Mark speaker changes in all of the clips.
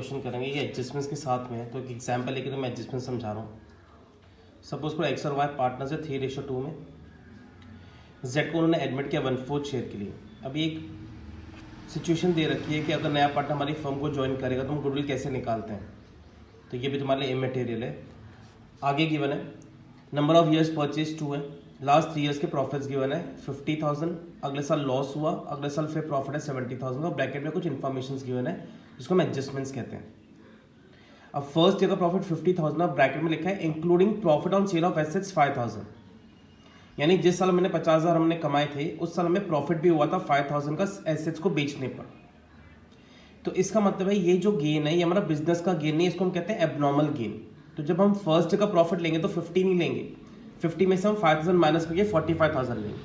Speaker 1: Question करेंगे, ये adjustments के साथ में है। तो एक एग्जाम्पल लेके तो मैं एडजस्टमेंट समझा रहा हूँ। सपोज को एक्स और वाई पार्टनर्स है 3:2 में। जेड को उन्होंने एडमिट किया 1/4 शेयर के लिए। अभी एक सिचुएशन दे रखी है कि अगर नया पार्टनर हमारी फर्म को ज्वाइन करेगा तो हम गुडविल कैसे निकालते हैं, तो ये भी तुम्हारे लिए इमटेरियल है। आगे गिवन है नंबर ऑफ ईयर्स परचेज 2 है, लास्ट 3 ईयर्स के प्रॉफिट्स गिवन है 50,000, अगले साल लॉस हुआ, अगले साल फिर प्रॉफिट है 70,000 और ब्रैकेट में कुछ इन्फॉर्मेशन गिवन है जिसको हम एडजस्टमेंट्स कहते हैं। अब फर्स्ट ईयर का प्रॉफिट 50,000 और ब्रैकेट में लिखा है including profit on sale of assets 5,000, यानी जिस साल मैंने 50,000 हमने कमाए थे उस साल हमें प्रॉफिट भी हुआ था 5,000 का एसेट्स को बेचने पर। तो इसका मतलब है ये जो गेन है ये हमारा बिजनेस का गेन नहीं, इसको हम कहते हैं एबनॉर्मल गेन। तो जब हम फर्स्ट का प्रॉफिट लेंगे तो 50 नहीं लेंगे, 50 में से हम 5,000 माइनस करके 45,000 लेंगे।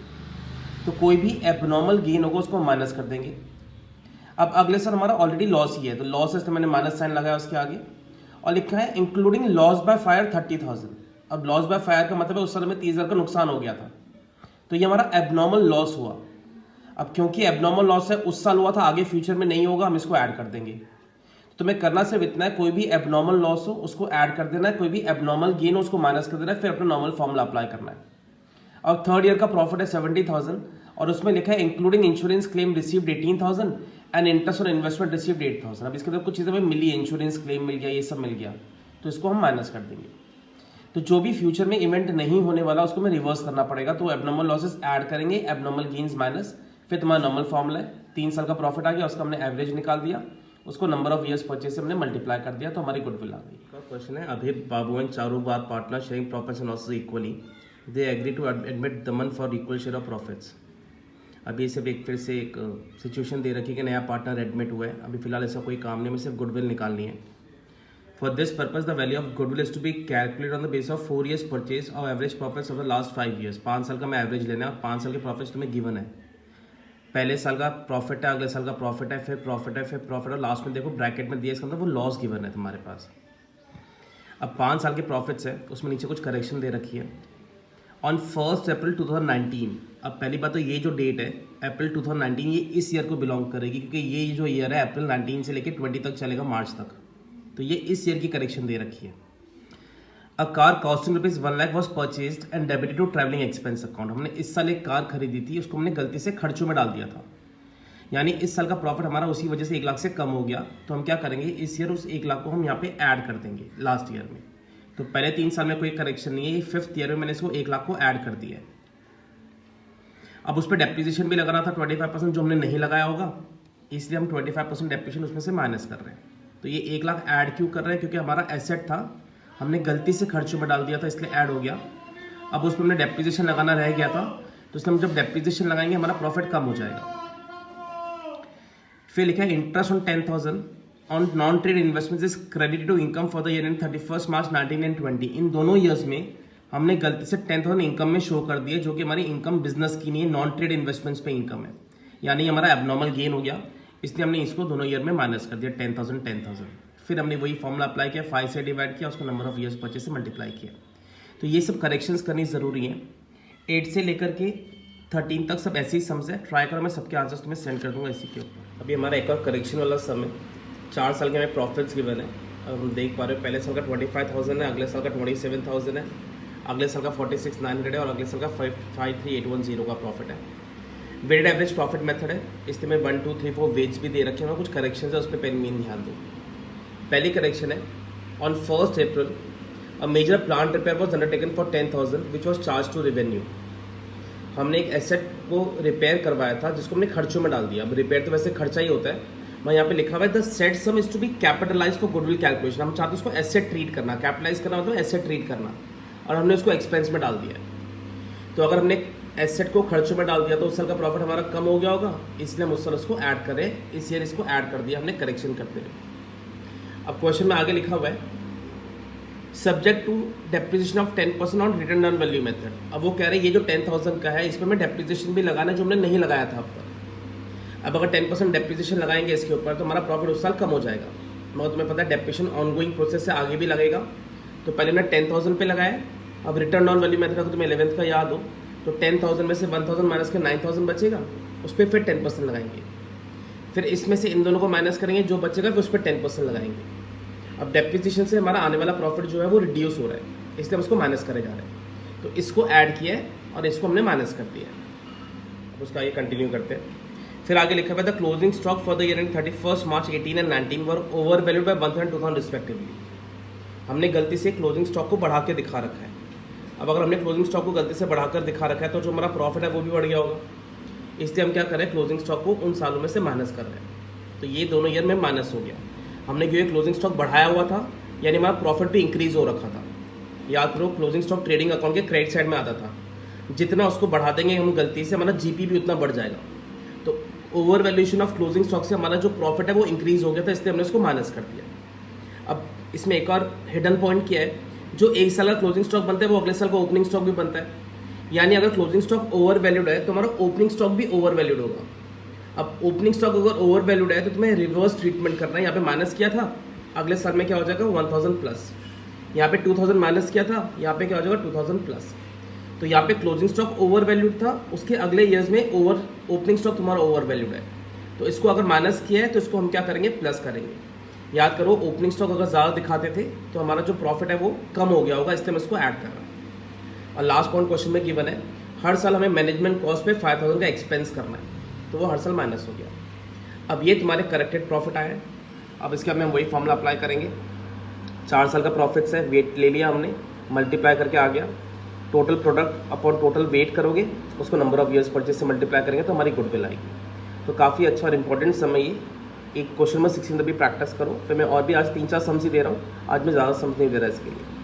Speaker 1: तो कोई भी एबनॉर्मल गेन होगा उसको हम माइनस कर देंगे। अब अगले साल हमारा ऑलरेडी लॉस ही है, तो लॉस है तो मैंने माइनस साइन लगाया उसके आगे और लिखा है इंक्लूडिंग लॉस बाय फायर 30,000। अब लॉस बाय फायर का मतलब है उस साल में 30,000 का नुकसान हो गया था, तो ये हमारा एबनॉर्मल लॉस हुआ। अब क्योंकि एबनॉर्मल लॉस है उस साल हुआ था, आगे फ्यूचर में नहीं होगा, हम इसको ऐड कर देंगे। तुम्हें करना सिर्फ इतना है, कोई भी एबनॉर्मल लॉस हो उसको ऐड कर देना है, कोई भी एबनॉर्मल गेन हो उसको माइनस कर देना है, फिर अपना नॉर्मल फॉर्मूला अप्लाई करना है। और थर्ड ईयर का प्रॉफिट है 70,000 और उसमें लिखा है including insurance claim received 18,000 and interest और इन्वेस्टमेंट रिसीव्ड 8,000। अब इसके अंदर कुछ चीज़ें हमें मिली, इंश्योरेंस क्लेम मिल गया, ये सब मिल गया, तो इसको हम माइनस कर देंगे। तो जो भी फ्यूचर में इवेंट नहीं होने वाला उसको हमें रिवर्स करना पड़ेगा, तो एबनॉर्मल लॉसेस ऐड करेंगे, एबनॉर्मल गेन्स माइनस, फिर तुम्हारा नॉर्मल फॉर्मूला है 3 साल का प्रॉफिट आ गया, उसका हमने एवरेज निकाल दिया, उसको नंबर ऑफ ईयर्स परचेज से हमने मल्टीप्लाई कर दिया, तो हमारी गुडविल आ गई। का क्वेश्चन है अभी Babu and Charubar partner sharing profits and losses equally, they agree to admit Daman for equal share of profits. अभी सिर्फ एक फिर से एक सिचुएशन दे रखी है कि नया पार्टनर एडमिट हुआ है, अभी फिलहाल ऐसा कोई काम नहीं, हमें सिर्फ गुडविल निकालनी है। For this purpose the value of goodwill is to be calculate on the base of 4 years purchase और average profits of the last 5 years. 5 साल का मैं एवरेज लेना है और 5 साल के प्रॉफिट्स तुम्हें गिवन है। पहले साल का प्रॉफिट है, अगले साल का प्रॉफिट है, फिर प्रॉफिट है, फिर प्रॉफिट और लास्ट में देखो ब्रैकेट में दिया इसका मतलब वो लॉस गिवन है तुम्हारे पास। अब 5 साल के प्रॉफिट्स है, उसमें नीचे कुछ करेक्शन दे रखी है। ऑन 1 अप्रैल 2019, अब पहली बात तो ये जो डेट है अप्रैल 2019 ये इस ईयर को बिलोंग करेगी, क्योंकि ये जो ईयर है अप्रैल 19 से लेकर 20 तक चलेगा, मार्च तक, तो ये इस ईयर की करेक्शन दे रखी है। A car costing rupees 1 lakh was purchased and debited to travelling expense account. हमने इस साल एक कार खरीदी थी, उसको हमने गलती से खर्चों में डाल दिया था, यानी इस साल का प्रॉफिट हमारा उसी वजह से 1 लाख से कम हो गया। तो हम क्या करेंगे, इस ईयर उस 1 लाख को हम यहाँ पे ऐड कर देंगे लास्ट ईयर में। तो पहले 3 साल में कोई करेक्शन नहीं है, ये 5th ईयर में मैंने इसको 1 लाख को ऐड कर दिया है। अब उस पर डेप्रिसिएशन भी लगाना था 25%, जो हमने नहीं लगाया होगा, इसलिए हम 25% डेप्रिसिएशन उसमें से माइनस कर रहे हैं। तो ये 1 लाख ऐड क्यों कर रहे हैं, क्योंकि हमारा एसेट था, हमने गलती से खर्चों में डाल दिया था, इसलिए ऐड हो गया। अब उसमें हमने डेप्रिसिएशन लगाना रह गया था, तो इसलिए हम जब डेप्रिसिएशन लगाएंगे हमारा प्रॉफिट कम हो जाएगा। फिर लिखा है interest on 10,000 on non trade investment is credited to income for the year end 31 March 19 and 20। इन दोनों ईयर्स में हमने गलती से 10,000 इनकम में शो कर दिया, जो कि हमारी इनकम बिजनेस की नहीं है, नॉन ट्रेड इन्वेस्टमेंट्स पे इनकम है, यानी हमारा एबनॉर्मल गेन हो गया, इसलिए हमने इसको दोनों ईयर में माइनस कर दिया 10,000। फिर हमने वही फॉर्मूला अप्लाई किया, 5 से डिवाइड किया, उसको नंबर ऑफ ईयर्स परचेज से मल्टीप्लाई किया। तो ये सब करेक्शंस करनी ज़रूरी है। 8 से लेकर के 13 तक सब ऐसे ही सम्स है, ट्राई करो, मैं सबके आंसर्स तुम्हें सेंड कर दूंगा इसी के ऊपर। अभी हमारा एक और करेक्शन वाला सम है, 4 साल के हमें प्रॉफिट्स गिवन है। अब हम देख पा रहे हो पहले साल का 25,000 है, अगले साल का 27,000 है, अगले साल का 46,900 है और अगले साल का 53,810 का प्रॉफिट है। वेटेड एवरेज प्रॉफिट मेथड है, इसमें मैं 1 2 3 4 वेट्स भी दे रखे हैं, कुछ करेक्शन है उस पर पहले मेन ध्यान दो। पहली करेक्शन है on 1 April a major plant repair was undertaken for 10,000 which was charge to revenue. हमने एक एसेट को रिपेयर करवाया था जिसको हमने खर्चों में डाल दिया। अब रिपेयर तो वैसे खर्चा ही होता है, मैं यहाँ पे लिखा हुआ है the said sum is to be capitalise for goodwill calculation. हम चाहते हैं उसको एसेट ट्रीट करना, कैपिटलाइज करना मतलब एसेट ट्रीट करना, और हमने उसको एक्सपेंस में डाल दिया। तो अगर हमने एसेट को खर्चों में डाल दिया तो उस साल का प्रॉफिट हमारा कम हो गया होगा, इसलिए हम उस साल उसको ऐड करें, इस ईयर इसको ऐड कर दिया हमने करेक्शन करते हुए। अब क्वेश्चन में आगे लिखा हुआ है subject to depreciation of 10% on written down value method. अब वो कह रहे हैं ये जो 10,000 का है इस पर हमें डेप्रिसिएशन भी लगाना है जो हमने नहीं लगाया था अब तक। अब अगर 10% डेप्रिसिएशन लगाएंगे इसके ऊपर तो हमारा प्रॉफिट उस साल कम हो जाएगा, मगर तुम्हें पता है डेप्रिसिएशन ऑनगोइंग प्रोसेस से आगे भी लगेगा। तो पहले हमने 10,000 पे लगाया, अब रिटर्न ऑन वैल्यू मेथड अगर तुम्हें 11th का याद हो तो 10,000 में से 1,000 माइनस के 9,000 बचेगा, उस पर फिर 10% लगाएंगे। फिर इसमें से इन दोनों को माइनस करेंगे, जो बचेगा फिर उस पर 10% लगाएंगे। अब डेप्रिसिएशन से हमारा आने वाला प्रॉफिट जो है वो रिड्यूस हो रहा है, इसलिए हम उसको माइनस करे जा रहे हैं। तो इसको ऐड किया है और इसको हमने माइनस कर दिया है। अब उसका ये कंटिन्यू करते हैं। फिर आगे लिखा हुआ है the closing stock for the year end 31 March 18 and 19 were over valued bye 1,000 and 2,000 respectively. हमने गलती से क्लोजिंग स्टॉक को बढ़ा के दिखा रखा है। अब अगर हमने क्लोजिंग स्टॉक को गलती से बढ़ाकर दिखा रखा है तो जो हमारा प्रॉफिट है वो भी बढ़ गया होगा, इसलिए हम क्या करें, क्लोजिंग स्टॉक को उन सालों में से माइनस कर रहे हैं। तो ये दोनों ईयर में माइनस हो गया। हमने क्योंकि क्लोजिंग स्टॉक बढ़ाया हुआ था, यानी हमारा प्रॉफिट भी इंक्रीज हो रखा था। याद करो, क्लोजिंग स्टॉक ट्रेडिंग अकाउंट के क्रेडिट साइड में आता था, जितना उसको बढ़ा देंगे हम गलती से, हमारा जीपी भी उतना बढ़ जाएगा। तो over valuation of closing stock से हमारा जो प्रॉफिट है वो इंक्रीज हो गया था, इसलिए हमने उसको माइनस कर दिया। अब इसमें एक और हिडन पॉइंट क्या है, जो एक साल का क्लोजिंग स्टॉक बनता है वो अगले साल का ओपनिंग स्टॉक भी बनता है। यानी अगर क्लोजिंग स्टॉक ओवर वैल्यूड है तो हमारा ओपनिंग स्टॉक भी ओवर वैल्यूड होगा। अब ओपनिंग स्टॉक अगर ओवर वैल्यूड है तो तुम्हें रिवर्स ट्रीटमेंट करना है। यहाँ पे माइनस किया था, अगले साल में क्या हो जाएगा 1000 प्लस, यहाँ पे 2000 माइनस किया था, यहाँ पे क्या हो जाएगा 2000 प्लस। तो यहाँ पे क्लोजिंग स्टॉक ओवर वैल्यूड था, उसके अगले ईयर्स में ओपनिंग स्टॉक तुम्हारा ओवर वैल्यूड है। तो इसको अगर माइनस किया है तो इसको हम क्या करेंगे, प्लस करेंगे। याद करो, ओपनिंग स्टॉक अगर ज़्यादा दिखाते थे तो हमारा जो प्रॉफिट है वो कम हो गया होगा, इसलिए हम इसको ऐड कर रहे हैं। और लास्ट पॉइंट क्वेश्चन में गिवन है, हर साल हमें मैनेजमेंट कॉस्ट पे 5000 का एक्सपेंस करना है, तो वो हर साल माइनस हो गया। अब ये तुम्हारे करेक्टेड प्रॉफिट आया है। अब इसके हम वही फॉर्मूला अप्लाई करेंगे। 4 साल का प्रॉफिट है, वेट ले लिया हमने, मल्टीप्लाई करके आ गया। Total product upon total weight करोगे, उसको नंबर ऑफ ईयर्स परचेज से मल्टीप्लाई करेंगे तो हमारी गुडविल आएगी। तो काफ़ी अच्छा और इंपॉर्टेंट समय ये। एक क्वेश्चन में 16 भी प्रैक्टिस करो। फिर मैं और भी आज 3-4 सम्स ही दे रहा हूँ, आज मैं ज़्यादा सम्स नहीं दे रहा इसके लिए।